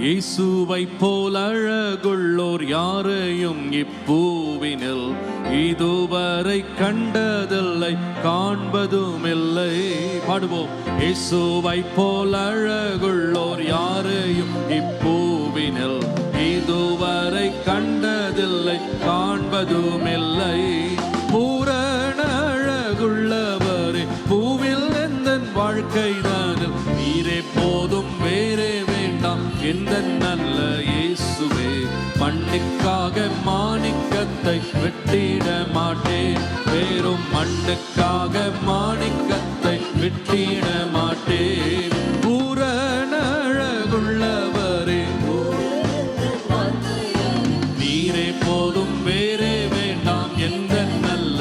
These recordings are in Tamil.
இயேசுவை போல் அழகுள்ளோர் யாரையும் இப்பூவினில் இதுவரை கண்டதில்லை, காண்பதும் இல்லை. பாடுவோம். இயேசுவை போல் அழகுள்ளோர் யாரையும் இப்பூவினில் இதுவரை கண்டதில்லை, காண்பதும் இல்லை. பூரண அழகுள்ளவரே, பூவில் எந்த வாழ்க்கைதானில் நீரே போதும், வேறே வேண்டாம் எந்த நல்ல இயேசுவே. மண்ணுக்காக மாணிக்கத்தை வெட்டிட மாட்டேன், வேறும் மண்ணுக்காக மாணிக்கத்தை வெட்டிட மாட்டேன். பூரண அழகுள்ளவரே, நீரே போதும், வேறே வேண்டாம் எந்த நல்ல.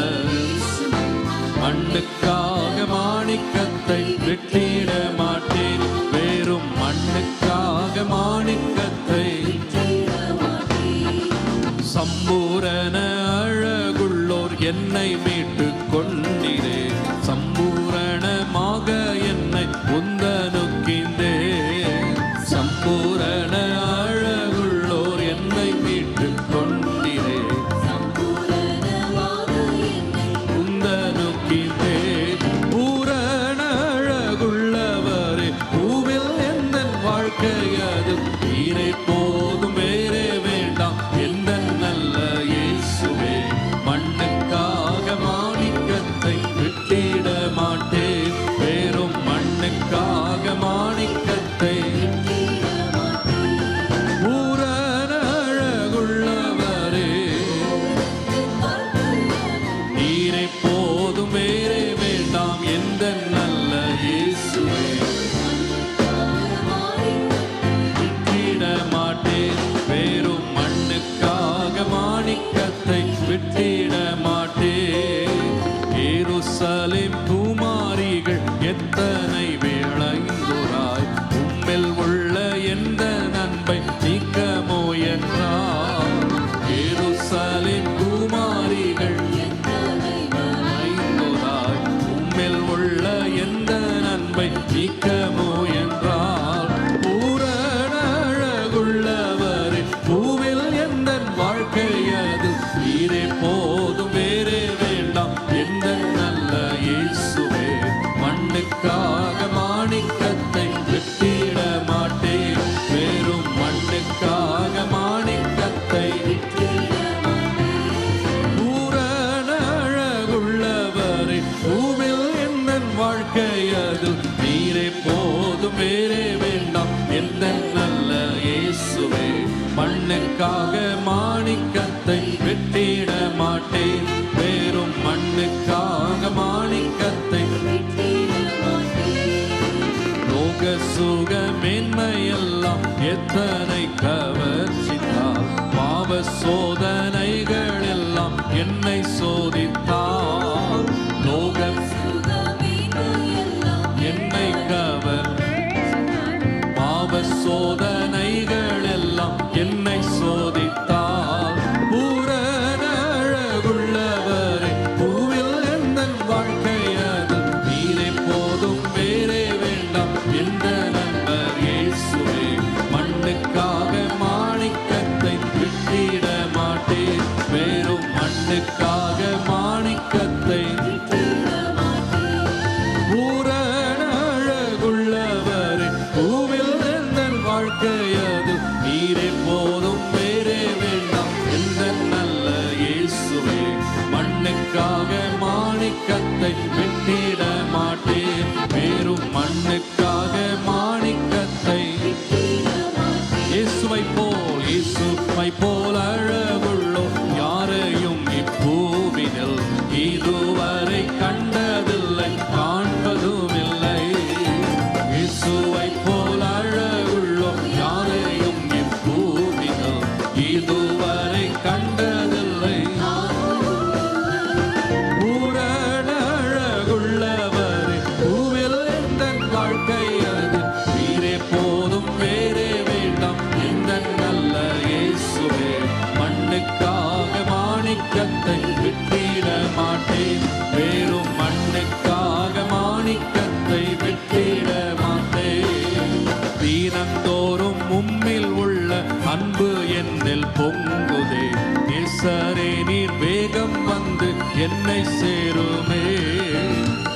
மண்ணுக்காக மாணிக்கத்தை வெட்டிட மாட்டேன், வேறும் மண்ணுக்காக மாணிக்கத்தை. சம்பூரண அழகுள்ளோர் என்னை மீட்டு கொண்டீரே, சம்பூரணமாக என்னை உந்தனுக்கின்றே. சம்பூரண அழகுள்ளோர் என்னை மீட்டு கொண்டீரே, உந்தனுக்கின்றே. பூரண அழகுள்ளவரே, பூவில் எந்த வாழ்க்கையது நீரே போதும், வேறே வேண்டாம் எந்த நல்ல இயேசுவே. மண்ணுக்காக மாணிக்கத்தை வெட்டிட மாட்டேன், வேறும் மண்ணுக்காக மாணிக்கத்தை. பூரண அழகுள்ளவரே, நீரே போதும், வேறே வேண்டாம் எந்த நல்ல இயேசுவே. விட்டிட மாட்டேன், வேறும் மண்ணுக்காக மாணிக்கத்தை விட்டிட மாட்டேன். எருசலேம் குமாரிகள் எத்தனை விளைந்தோராய், உம்மில் உள்ள எந்த நன்மை நீக்கமோ என்றார். எருசலேம் குமாரிகள் விளைந்தோராய், உம்மில் உள்ள எந்த நன்மை நீக்கமோ என்றார். பூரண அழகுள்ளவரே, பூவில் எந்த வாழ்க்கையது நீரே போதும், வேறே வேண்டாம் எந்த நல்ல இயேசுவே. மண்ணுக்காக மாணிக்கத்தை வெட்டிட மாட்டேன், வேறும் மண்ணுக்காக மாணிக்கத்தை. பூரண அழகுள்ளவரே, பூவில் எந்த வாழ்க்கையது நீரே போதும், வேறே வேண்டாம் எந்த நல்ல இயேசுவே. மண்ணுக்காக மாணிக்கத்தை வெட்டிட மாட்டேன், வேறும் மண்ணுக்காக மாணிக்கத்தை. லோக சுக மேன்மையெல்லாம் எத்தனை கவர்ச்சித்தால், பாவ சோதனைகள் எல்லாம் என்னை சோதித்தால். லோக என்னை கவர், பாவ சோதனைகள் எல்லாம் என்னை சோதித்தால். பூரண அழகுள்ளவரே, பூவில் எந்த வாழ்க்கையது நீரே போதும், வேறே வேண்டாம் எந்த நண்பர் இயேசுவே. மண்ணுக்காக மாணிக்கத்தை விட்டிட மாட்டேன், வேறும் மண்ணுக்காக மாணிக்கத்தை. பூரண அழகுள்ளவரே, பூவில் எந்த வாழ்க்கையது நீரே போதும், வேறே வேண்டாம் எந்த நல்ல இயேசுவே. மண்ணுக்காக மாணிக்கத்தை வெட்டிட மாட்டேன், வேறும் மண்ணுக்காக மாணிக்கத்தை. இயேசுவை போல், இயேசுவை போல் அழகுள்ளோ யாரையும் இப்பூவினில் இதுவரை கண்டதில்லை, காண்பதும் இல்லை. இயேசுவை போல் அழகுள்ளோ யாரையும் இப்பூவினில் இதுவரை கண்டதில்லை. பூரண அழகுள்ளவரே, பூவில் எந்த வாழ்க்கையது நீரே போதும், வேறே வேண்டாம் எந்த நல்ல இயேசுவே. மண்ணுக்காக மாணிக்கத்தை விட்டிட மாட்டேன், வேறும் மண்ணுக்காக மாணிக்கத்தை விட்டிட மாட்டேன். தீனந்தோறும் உம்மில் நேசரே நீர் வேகம் வந்து என்னை சேருமே.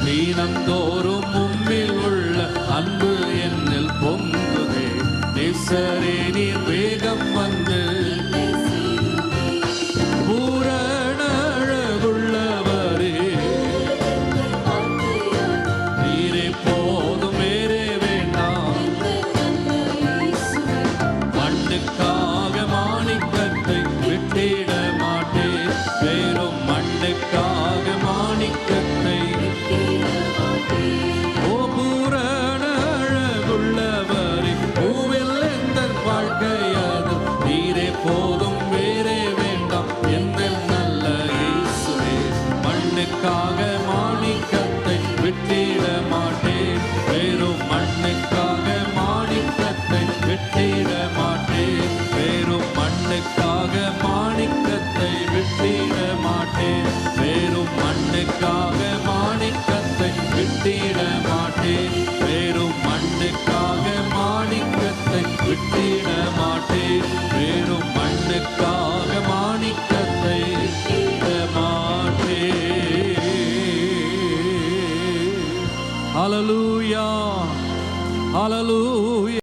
தீனந்தோறும் உம்மில் உள்ள அன்பு என்னில் பொங்குதே. நேசரே நீர் வேகம் வந்து பூரண அழகுள்ளவரே நீரே போதும் வேறே வேண்டாம். மண்ணுக்காக மாணிக்கத்தை விட்டிட மாட்டேன். வேறும் மண்ணுக்காக மாணிக்கத்தை ஓ பூரண அழகுள்ளவரே பூவில் எந்தன் வாழ்க்கையாது நீரே போதும் வேறே வேண்டாம். என்ன நல்ல இயேசுவே மண்ணுக்காக மாணிக்கத்தை விட்டிட மாட்டேன். வேறும் மண்ணுக்காக மாணிக்கத்தை விட்டிட மாட்டேன். வேறும் மண்ணுக்காக மாணிக்கத்தை விட்டிட மாட்டேன். வேறும் மண்ணுக்காக மாணிக்கத்தை விட்டிட மாட்டேன். வேறும் மண்ணுக்காக மாணிக்கத்தை விட்டிட மாட்டேன். வேறும் மண்ணுக்காக மாணிக்கத்தை விட்டிட மாட்டேன். ஹல்லேலூயா, ஹல்லேலூயா.